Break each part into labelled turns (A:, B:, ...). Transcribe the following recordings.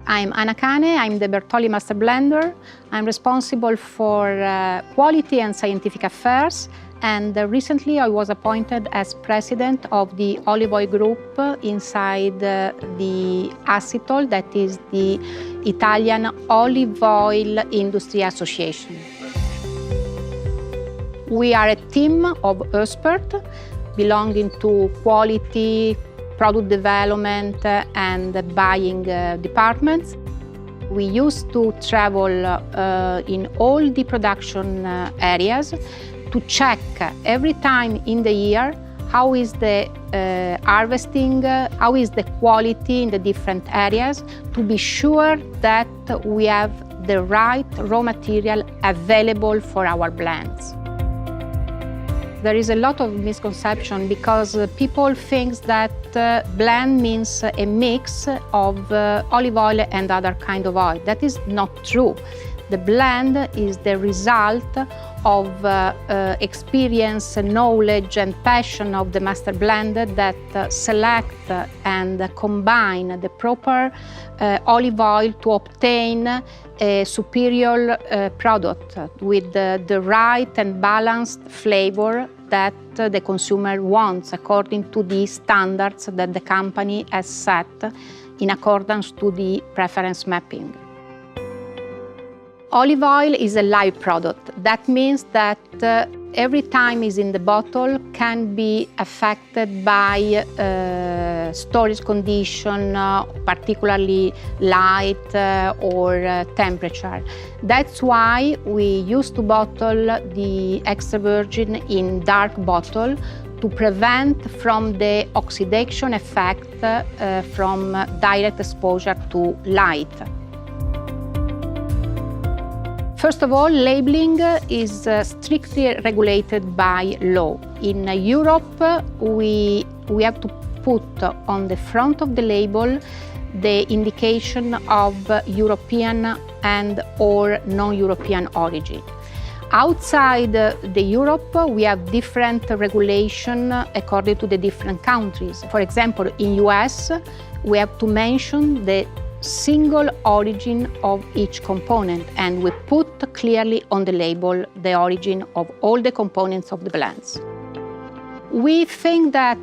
A: I'm Anna Cane, I'm the Bertolli Master Blender. I'm responsible for quality and scientific affairs, and recently I was appointed as president of the Oliveoil group inside the Acetol, that is the Italian olive oil industry association. We are a team of experts belonging to quality, product development and buying departments. We used to travel in all the production areas to check every time in the year how is the harvesting, how is the quality in the different areas, to be sure that we have the right raw material available for our blends. There is a lot of misconception because people think that blend means a mix of olive oil and other kind of oil. That is not true. The blend is the result of experience, knowledge and passion of the master blender that select and combine the proper olive oil to obtain a superior product with the right and balanced flavor that the consumer wants according to the standards that the company has set in accordance to the preference mapping. Olive oil is a live product. That means that every time it's in the bottle can be affected by storage condition, particularly light or temperature. That's why we used to bottle the extra virgin in dark bottle to prevent from the oxidation effect from direct exposure to light. First of all, labeling is strictly regulated by law. In Europe, we have to put on the front of the label the indication of European and or non-European origin. Outside the Europe, we have different regulation according to the different countries. For example, in US, we have to mention the single origin of each component, and we put clearly on the label the origin of all the components of the blends. We think that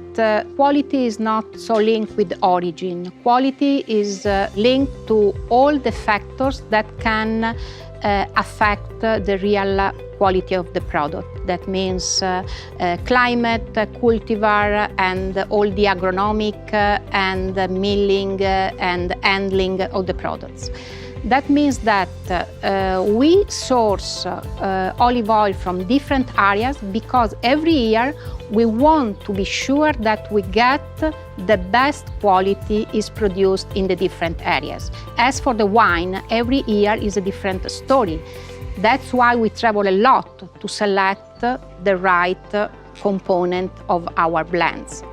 A: quality is not so linked with origin. Quality is linked to all the factors that can affect the real quality of the product. That means climate, cultivar, and all the agronomic and milling and handling of the products. That means that we source olive oil from different areas because every year we want to be sure that we get the best quality is produced in the different areas. As for the wine, every year is a different story. That's why we travel a lot to select the right component of our blends.